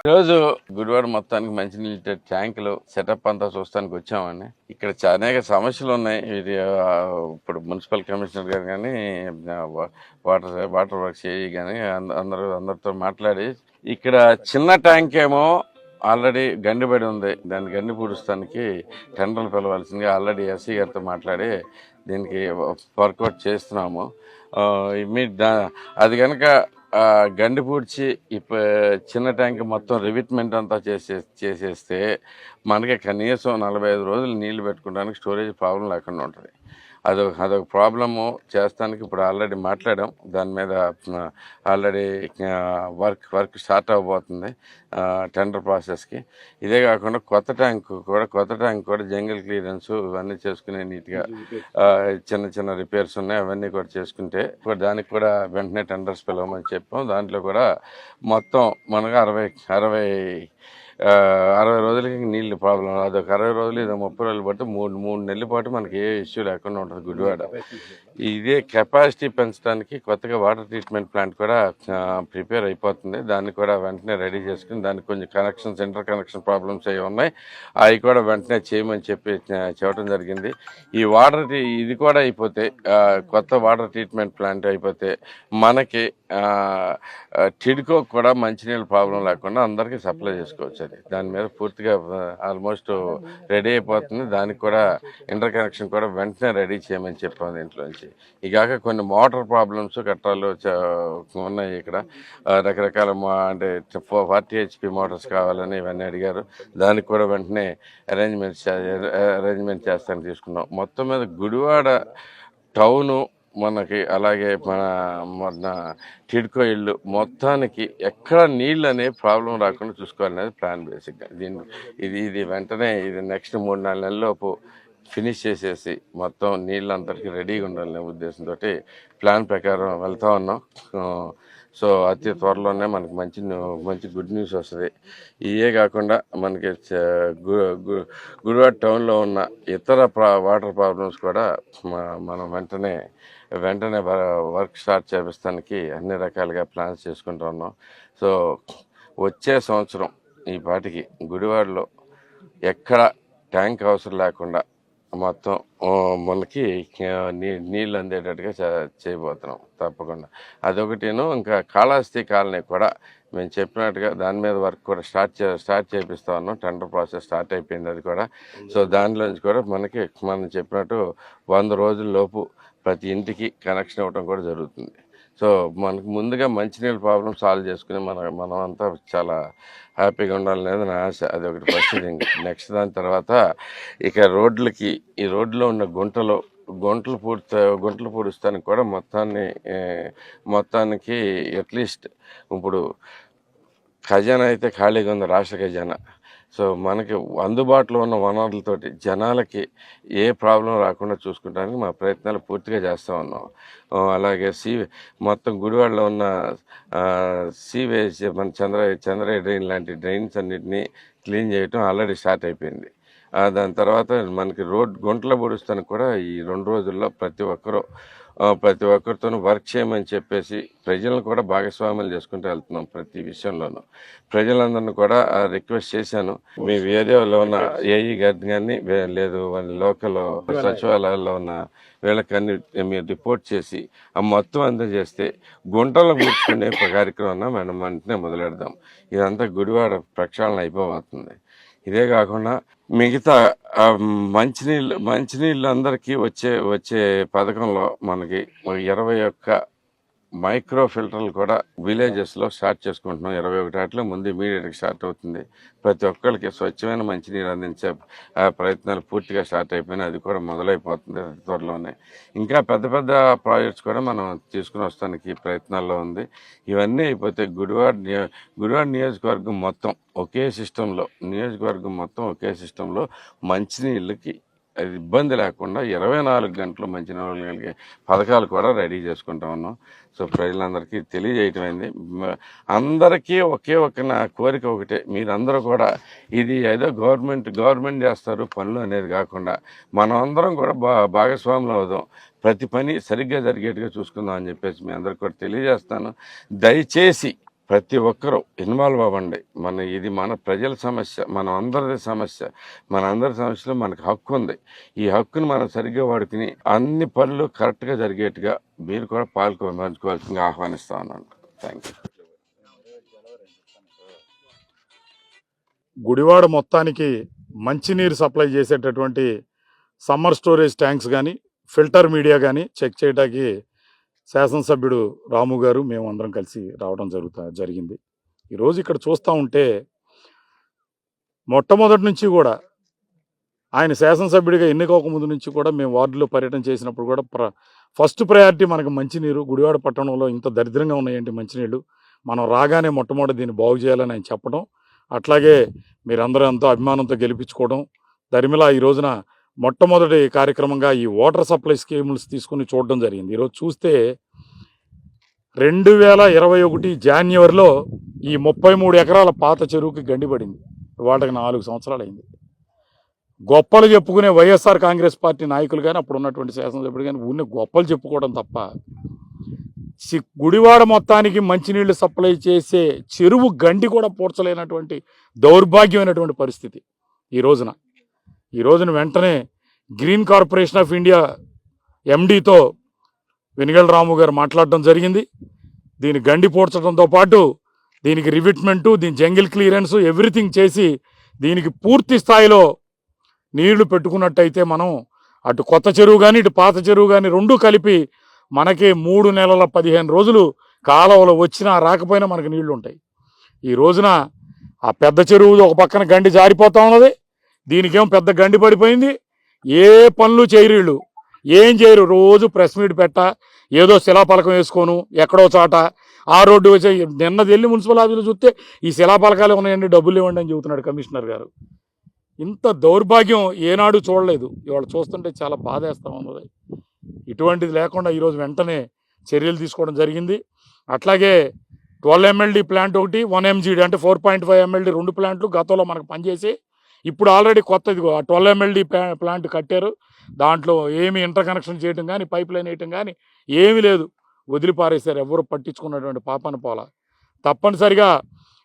ఈరోజు గుడివాడ మొత్తానికి మంచినీళ్ళ ట్యాంకులు సెటప్ అంతా చూస్తానికి వచ్చామండి. ఇక్కడ అనేక సమస్యలు ఉన్నాయి. ఇది ఇప్పుడు మున్సిపల్ కమిషనర్ గారు కానీ వాటర్ వర్క్స్ ఏఈ కానీ అందరితో మాట్లాడి ఇక్కడ చిన్న ట్యాంక్ ఏమో ఆల్రెడీ గండిపడి ఉంది. దాన్ని గండి పూడుస్తానికి టెండర్లు పిలవాల్సిందిగా ఆల్రెడీ ఎస్సీ గారితో మాట్లాడి దీనికి వర్కౌట్ చేస్తున్నాము. అది కనుక గండి పూడ్చి చిన్న ట్యాంక్ మొత్తం రివిట్మెంట్ అంతా చేసేస్తే మనకి కనీసం 45 రోజులు నీళ్లు పెట్టుకోవడానికి స్టోరేజ్ ప్రాబ్లం లేకుండా ఉంటుంది. అదొక ప్రాబ్లము చేస్తానికి ఇప్పుడు ఆల్రెడీ మాట్లాడాం. దాని మీద ఆల్రెడీ వర్క్ స్టార్ట్ అవ్వబోతుంది టెండర్ ప్రాసెస్కి. ఇదే కాకుండా కొత్త ట్యాంక్ కూడా జంగిల్ క్లియరెన్స్ ఇవన్నీ చేసుకునే నీట్గా చిన్న చిన్న రిపేర్స్ ఉన్నాయి. అవన్నీ కూడా చేసుకుంటే దానికి కూడా వెంటనే టెండర్స్ పిలవమని చెప్పాం. దాంట్లో కూడా మొత్తం మనకు 60 రోజులకి నీళ్ళు ప్రాబ్లం. అదొక 60 రోజులు ఇదో 30 రోజులు బట్టి మూడు నెలల పాటు మనకి ఏ ఇష్యూ లేకుండా ఉంటుంది గుడివాడ. ఇదే కెపాసిటీ పెంచడానికి కొత్తగా వాటర్ ట్రీట్మెంట్ ప్లాంట్ కూడా ప్రిపేర్ అయిపోతుంది. దాన్ని కూడా వెంటనే రెడీ చేసుకుని దానికి కొంచెం కనెక్షన్స్ ఇంటర్ కనెక్షన్ ప్రాబ్లమ్స్ అవి ఉన్నాయి. అవి కూడా వెంటనే చేయమని చెప్పడం జరిగింది. ఈ వాటర్ ఇది కూడా అయిపోతే కొత్త వాటర్ ట్రీట్మెంట్ ప్లాంట్ అయిపోతే మనకి టిడ్కో కూడా మంచినీళ్ళ ప్రాబ్లం లేకుండా అందరికీ సప్లై చేసుకోవచ్చు. దాని మీద పూర్తిగా ఆల్మోస్ట్ రెడీ అయిపోతుంది. దానికి కూడా ఇంటర్ కనెక్షన్ కూడా వెంటనే రెడీ చేయమని చెప్పాము దీంట్లోంచి. ఇక కొన్ని మోటార్ ప్రాబ్లమ్స్ కట్టాలు ఉన్నాయి. ఇక్కడ రకరకాల అంటే 40 HP మోటార్స్ కావాలని ఇవన్నీ అడిగారు. దానికి కూడా వెంటనే అరేంజ్మెంట్ చేస్తానికి తీసుకున్నాం. మొత్తం మీద గుడివాడ టౌను మనకి అలాగే మన టిడ్కో ఇళ్ళు మొత్తానికి ఎక్కడ నీళ్ళు అనే ప్రాబ్లం రాకుండా చూసుకోవాలనేది ప్లాన్ బేసిక్గా. ఇది వెంటనే నెక్స్ట్ 3-4 నెలలలోపు ఫినిష్ చేసేసి మొత్తం నీళ్ళందరికీ రెడీగా ఉండాలనే ఉద్దేశంతో ప్లాన్ ప్రకారం వెళ్తా ఉన్నాం. సో అతి త్వరలోనే మనకి మంచి గుడ్ న్యూస్ వస్తుంది. ఇవే కాకుండా మనకి గుడివాడ టౌన్లో ఉన్న ఇతర వాటర్ ప్రాబ్లమ్స్ కూడా మనం వెంటనే వర్క్ స్టార్ట్ చేపిస్తానికి అన్ని రకాలుగా ప్లాన్స్ చేసుకుంటూ ఉన్నాం. సో వచ్చే సంవత్సరం ఈ పాటికి గుడివాడలో ఎక్కడ ట్యాంక్ అవసరం లేకుండా మొత్తం మనకి నీళ్ళు అందేటట్టుగా చేయబోతున్నాం తప్పకుండా. అదొకటిను. ఇంకా కాళహస్తి కాలనీ కూడా మేము చెప్పినట్టుగా దాని మీద వర్క్ కూడా స్టార్ట్ చేపిస్తా ఉన్నాం. టెండర్ ప్రాసెస్ స్టార్ట్ అయిపోయింది అది కూడా. సో దానిలోంచి కూడా మనం చెప్పినట్టు 100 రోజుల లోపు ప్రతి ఇంటికి కనెక్షన్ ఇవ్వడం కూడా జరుగుతుంది. సో మనకు ముందుగా మంచినీళ్ళ ప్రాబ్లం సాల్వ్ చేసుకుని మనం అంతా చాలా హ్యాపీగా ఉండాలనేది నా ఆశ. అది ఒకటి ఫస్ట్ థింగ్. నెక్స్ట్ దాని తర్వాత ఇక ఈ రోడ్లో ఉన్న గుంటలు పూడుస్తానికి కూడా మొత్తానికి అట్లీస్ట్ ఇప్పుడు ఖజానా అయితే ఖాళీగా ఉంది, రాష్ట్ర ఖజానా. సో మనకి అందుబాటులో ఉన్న వనరులతోటి జనాలకి ఏ ప్రాబ్లం రాకుండా చూసుకోవడానికి మా ప్రయత్నాలు పూర్తిగా చేస్తూ ఉన్నాం. అలాగే మొత్తం గుడివాడలో ఉన్న సీవేజ్ మన చంద్రయ్య డ్రైన్ లాంటి డ్రైన్స్ అన్నింటినీ క్లీన్ చేయటం ఆల్రెడీ స్టార్ట్ అయిపోయింది. దాని తర్వాత మనకి గుంటల పొడుస్తానికి కూడా ఈ 2 రోజుల్లో ప్రతి ఒక్కరితోనూ వర్క్ చేయమని చెప్పేసి ప్రజలను కూడా భాగస్వామ్యం చేసుకుంటూ వెళ్తున్నాం. ప్రతి విషయంలోనూ ప్రజలందరినీ కూడా రిక్వెస్ట్ చేశాను. మీ ఏరియాలో ఉన్న ఏఈ గారిని కానీ లేదు లోకల్ సచివాలయాల్లో ఉన్న వీళ్ళకన్నీ మీరు రిపోర్ట్ చేసి ఆ మొత్తం అందజేస్తే గుంటలు కూర్చుకునే కార్యక్రమం మనం వెంటనే మొదలెడదాం. ఇదంతా గుడివాడ ప్రక్షాళన అయిపోతుంది. ఇదే కాకుండా మిగతా మంచినీళ్ళు అందరికీ వచ్చే పథకంలో మనకి 21 మైక్రో ఫిల్టర్లు కూడా విలేజెస్లో స్టార్ట్ చేసుకుంటున్నాం. 21 ముందు ఇమీడియట్గా స్టార్ట్ అవుతుంది. ప్రతి ఒక్కరికి స్వచ్ఛమైన మంచినీరు అందించే ప్రయత్నాలు పూర్తిగా స్టార్ట్ అయిపోయినాయి. అది కూడా మొదలైపోతుంది త్వరలోనే. ఇంకా పెద్ద ప్రాజెక్ట్స్ కూడా మనం తీసుకుని వస్తానికి ప్రయత్నాల్లో ఉంది. ఇవన్నీ అయిపోతే గుడివాడ నియోజకవర్గం మొత్తం ఒకే సిస్టంలో మంచినీళ్ళకి ఇబ్బంది లేకుండా 24 గంటలు మంచినీళ్ళు కలిగే పథకాలు కూడా రెడీ చేసుకుంటా ఉన్నాం. సో ప్రజలందరికీ తెలియజేయటమైంది. అందరికీ నా కోరిక ఒకటే, మీరందరూ కూడా ఇది ఏదో గవర్నమెంట్ చేస్తారు పనులు అనేది కాకుండా మనం అందరం కూడా భాగస్వాములు అవుదాం. ప్రతి పని సరిగ్గా జరిగేట్టుగా చూసుకుందాం అని చెప్పేసి మీ అందరికి కూడా తెలియజేస్తాను. దయచేసి ప్రతి ఒక్కరూ ఇన్వాల్వ్ అవ్వండి. ఇది మన ప్రజల సమస్య, మన అందరి సమస్య. మన అందరి సమస్యలో మనకు హక్కు ఉంది. ఈ హక్కును మనం సరిగ్గా వాడుకుని అన్ని పనులు కరెక్ట్గా జరిగేట్టుగా మీరు కూడా పంచుకోవాల్సిందిగా ఆహ్వానిస్తా ఉన్నాను. Thank you. గుడివాడ మొత్తానికి మంచినీరు సప్లై చేసేటటువంటి సమ్మర్ స్టోరేజ్ ట్యాంక్స్ కానీ ఫిల్టర్ మీడియా కానీ చెక్ చేయడానికి శాసనసభ్యుడు రాము గారు మేము అందరం కలిసి రావడం జరిగింది. ఈరోజు ఇక్కడ చూస్తూ ఉంటే మొట్టమొదటి నుంచి కూడా ఆయన శాసనసభ్యుడిగా ఎన్నికవక ముందు నుంచి కూడా మేము వార్డులో పర్యటన చేసినప్పుడు కూడా ఫస్ట్ ప్రయారిటీ మనకు మంచినీరు. గుడివాడ పట్టణంలో ఇంత దరిద్రంగా ఉన్నాయండి మంచినీళ్ళు, మనం రాగానే మొట్టమొదటి దీన్ని బాగు చేయాలని ఆయన చెప్పడం, అట్లాగే మీరందరూ ఎంతో అభిమానంతో గెలిపించుకోవడం, దరిమిలా ఈ రోజున మొట్టమొదటి కార్యక్రమంగా ఈ వాటర్ సప్లై స్కీమ్స్ తీసుకుని చూడడం జరిగింది. ఈరోజు చూస్తే 2021 జాన్యువరిలో ఈ 33 ఎకరాల పాత చెరువుకి గండిపడింది. వాటికి 4 సంవత్సరాలు అయింది. గొప్పలు చెప్పుకునే వైఎస్ఆర్ కాంగ్రెస్ పార్టీ నాయకులు కానీ అప్పుడు ఉన్నటువంటి శాసనసభ్యుడు కానీ ఊరిని గొప్పలు చెప్పుకోవడం తప్ప గుడివాడ మొత్తానికి మంచినీళ్లు సప్లై చేసే చెరువు గండి కూడా పూడ్చలేనటువంటి దౌర్భాగ్యమైనటువంటి పరిస్థితి ఈ రోజున వెంటనే గ్రీన్ కార్పొరేషన్ ఆఫ్ ఇండియా ఎండీతో వెనిగళ్ల రాము గారు మాట్లాడడం జరిగింది. దీని గండి పూడ్చడంతో పాటు దీనికి రివిట్మెంటు, దీని జంగిల్ క్లియరెన్స్ ఎవ్రీథింగ్ చేసి దీనికి పూర్తి స్థాయిలో నీళ్లు పెట్టుకున్నట్టయితే మనం అటు కొత్త చెరువు కానీ ఇటు పాత చెరువు కానీ రెండూ కలిపి మనకి 3 నెలల 15 రోజులు కాలువలు వచ్చినా రాకపోయినా మనకు నీళ్లు ఉంటాయి. ఈ రోజున ఆ పెద్ద చెరువు ఒక పక్కన గండి జారిపోతా ఉన్నది, దీనికేమో పెద్ద గండి పడిపోయింది. ఏ పనులు చేయరు, ఏం చేయరు. రోజు ప్రెస్ మీట్ ఏదో శిలాపలకం వేసుకోను ఎక్కడో చాట ఆ రోడ్డు వచ్చి నిన్న వెళ్ళి మున్సిపల్ ఆఫీసులో చూస్తే ఈ శిలాపలకాలు ఉన్నాయండి, డబ్బులు ఇవ్వండి అని చెబుతున్నాడు కమిషనర్ గారు. ఇంత దౌర్భాగ్యం ఏనాడు చూడలేదు. ఇవాళ చూస్తుంటే చాలా బాధేస్తా ఉన్నది. ఇటువంటిది లేకుండా ఈరోజు వెంటనే చర్యలు తీసుకోవడం జరిగింది. అట్లాగే 12 MLD ప్లాంట్ ఒకటి, 1 MGD అంటే 4.5 MLD 2 ప్లాంట్లు గతంలో మనకు పనిచేసి ఇప్పుడు ఆల్రెడీ కొత్తది 12 MLD ప్లాంట్ కట్టారు. దాంట్లో ఏమి ఇంటర్ కనెక్షన్ చేయటం కానీ పైప్ లైన్ వేయటం కానీ ఏమీ లేదు, వదిలిపారేశారు. ఎవరు పట్టించుకున్నటువంటి పాపన పోల. తప్పనిసరిగా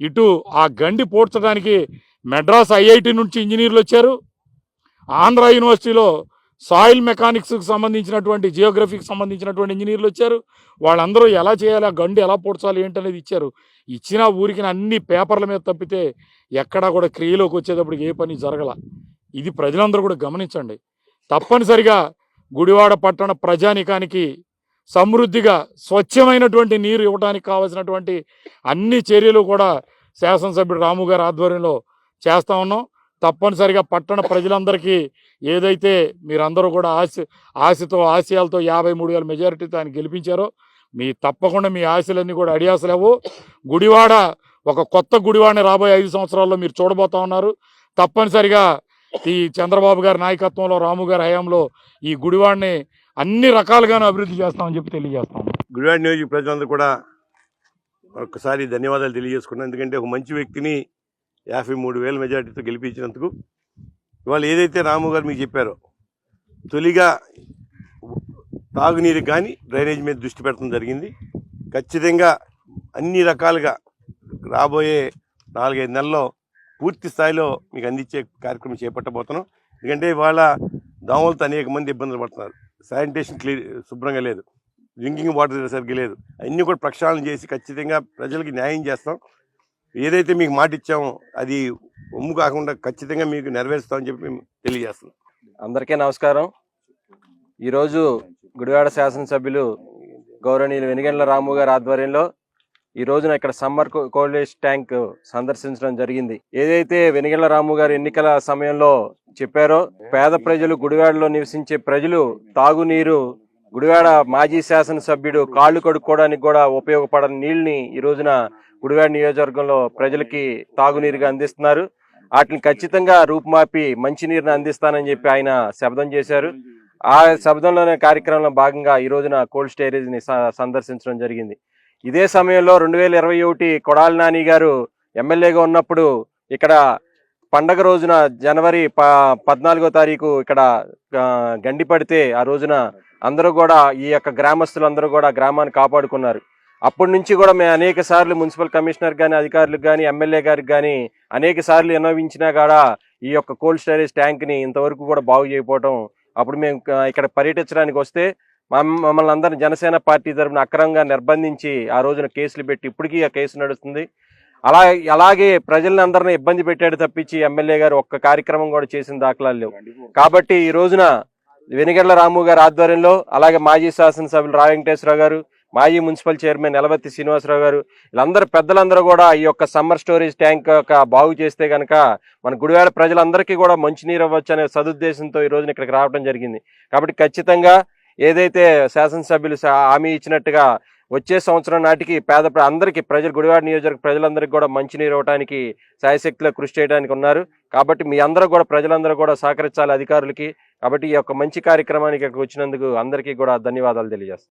ఇటు ఆ గండి పూడ్చడానికి మెడ్రాస్ IIT నుంచి ఇంజనీర్లు వచ్చారు, ఆంధ్ర యూనివర్సిటీలో సాయిల్ మెకానిక్స్కి సంబంధించినటువంటి జియోగ్రఫీకి సంబంధించినటువంటి ఇంజనీర్లు వచ్చారు. వాళ్ళందరూ ఎలా చేయాలి, ఆ గండి ఎలా పూడ్చాలి ఏంటనేది ఇచ్చారు. ఇచ్చిన ఊరికి అన్ని పేపర్ల మీద తప్పితే ఎక్కడా కూడా క్రియలోకి వచ్చేటప్పుడు ఏ పని జరగల. ఇది ప్రజలందరూ కూడా గమనించండి. తప్పనిసరిగా గుడివాడ పట్టణ ప్రజానికానికి సమృద్ధిగా స్వచ్ఛమైనటువంటి నీరు ఇవ్వడానికి కావాల్సినటువంటి అన్ని చర్యలు కూడా శాసనసభ్యుడు రాము గారి ఆధ్వర్యంలో చేస్తూ ఉన్నాం. తప్పనిసరిగా పట్టణ ప్రజలందరికీ ఏదైతే మీరందరూ కూడా ఆశయాలతో 53,000 మెజారిటీతో ఆయన గెలిపించారో తప్పకుండా మీ ఆశలన్నీ కూడా అడియాసలేవు. గుడివాడ ఒక కొత్త గుడివాడని రాబోయే 5 సంవత్సరాల్లో మీరు చూడబోతా ఉన్నారు. తప్పనిసరిగా ఈ చంద్రబాబు గారి నాయకత్వంలో రాము గారి హయాంలో ఈ గుడివాడని అన్ని రకాలుగాను అభివృద్ధి చేస్తామని చెప్పి తెలియజేస్తాం. గుడివాడ నియోజక ప్రజలందరూ కూడా ఒక్కసారి ధన్యవాదాలు తెలియజేసుకున్నాను. ఎందుకంటే ఒక మంచి వ్యక్తిని 53,000 మెజార్టీతో గెలిపించినందుకు. ఇవాళ ఏదైతే రాము గారు మీకు చెప్పారో తొలిగా తాగునీరు కానీ డ్రైనేజ్ మీద దృష్టి పెట్టడం జరిగింది. ఖచ్చితంగా అన్ని రకాలుగా రాబోయే 4-5 నెలల్లో పూర్తి స్థాయిలో మీకు అందించే కార్యక్రమం చేపట్టబోతున్నాం. ఎందుకంటే ఇవాళ దోమలతో అనేక మంది ఇబ్బందులు పడుతున్నారు. శానిటేషన్ శుభ్రంగా లేదు, డ్రింకింగ్ వాటర్ సరిగ్గా లేదు. అన్నీ కూడా ప్రక్షాళన చేసి ఖచ్చితంగా ప్రజలకి న్యాయం చేస్తాం. ఏదైతే మీకు మాట ఇచ్చామో అది ఒమ్ము కాకుండా ఖచ్చితంగా మీకు నెరవేరుస్తామని చెప్పి మేము తెలియజేస్తున్నాం. అందరికీ నమస్కారం. ఈరోజు గుడివాడ శాసనసభ్యులు గౌరవనీయులు వెనిగండ్ల రాము గారి ఆధ్వర్యంలో ఈ రోజున ఇక్కడ సమ్మర్ కోల్డేజ్ ట్యాంక్ సందర్శించడం జరిగింది. ఏదైతే వెనిగండ్ల రాము గారు ఎన్నికల సమయంలో చెప్పారో పేద ప్రజలు, గుడివాడలో నివసించే ప్రజలు తాగునీరు, గుడివాడ మాజీ శాసనసభ్యుడు కాళ్ళు కడుక్కోవడానికి కూడా ఉపయోగపడని నీళ్ళని ఈ రోజున గుడివాడ నియోజకవర్గంలో ప్రజలకి తాగునీరుగా అందిస్తున్నారు. వాటిని ఖచ్చితంగా రూపుమాపి మంచినీరుని అందిస్తానని చెప్పి ఆయన శపథం చేశారు. ఆ శపథంలోనే కార్యక్రమంలో భాగంగా ఈ రోజున కోల్డ్ స్టోరేజ్ని సందర్శించడం జరిగింది. ఇదే సమయంలో 2021 కొడాలి నాని గారు ఎమ్మెల్యేగా ఉన్నప్పుడు ఇక్కడ పండగ రోజున జనవరి 14వ తారీఖు ఇక్కడ గండి పడితే ఆ రోజున అందరూ కూడా ఈ యొక్క గ్రామస్తులందరూ కూడా గ్రామాన్ని కాపాడుకున్నారు. అప్పటి నుంచి కూడా మేము అనేక సార్లు మున్సిపల్ కమిషనర్ కానీ అధికారులకు కానీ ఎమ్మెల్యే గారికి కానీ అనేక సార్లు విన్నవించినా కూడా ఈ యొక్క కోల్డ్ స్టోరేజ్ ట్యాంక్ని ఇంతవరకు కూడా బాగు చేయకపోవడం, అప్పుడు మేము ఇక్కడ పర్యటించడానికి వస్తే మమ్మల్ని అందరిని జనసేన పార్టీ తరఫున అక్రమంగా నిర్బంధించి ఆ రోజున కేసులు పెట్టి ఇప్పటికీ ఆ కేసు నడుస్తుంది. అలాగే ప్రజల్ని అందరినీ ఇబ్బంది పెట్టాడు తప్పించి ఎమ్మెల్యే గారు ఒక్క కార్యక్రమం కూడా చేసిన దాఖలాలు లేవు. కాబట్టి ఈ రోజున వెనిగండ్ల రాము గారి ఆధ్వర్యంలో, అలాగే మాజీ శాసనసభ్యులు రా వెంకటేశ్వరరావు గారు, మాజీ మున్సిపల్ చైర్మన్ ఎలబత్తి శ్రీనివాసరావు గారు, వీళ్ళందరూ పెద్దలందరూ కూడా ఈ యొక్క సమ్మర్ స్టోరేజ్ ట్యాంక్ బాగు చేస్తే కనుక మన గుడివాడ ప్రజలందరికీ కూడా మంచినీరు అవ్వచ్చు అనే సదుద్దేశంతో ఈ రోజున ఇక్కడికి రావడం జరిగింది. కాబట్టి ఖచ్చితంగా ఏదైతే శాసనసభ్యులు హామీ ఇచ్చినట్టుగా వచ్చే సంవత్సరం నాటికి అందరికీ గుడివాడ నియోజకవర్గ ప్రజలందరికీ కూడా మంచినీరు ఇవ్వడానికి శాయశక్తిలో కృషి చేయడానికి ఉన్నారు. కాబట్టి మీ అందరూ కూడా ప్రజలందరూ కూడా సహకరించాలి అధికారులకి. కాబట్టి ఈ యొక్క మంచి కార్యక్రమానికి ఇక్కడికి వచ్చినందుకు అందరికీ కూడా ధన్యవాదాలు తెలియజేస్తాను.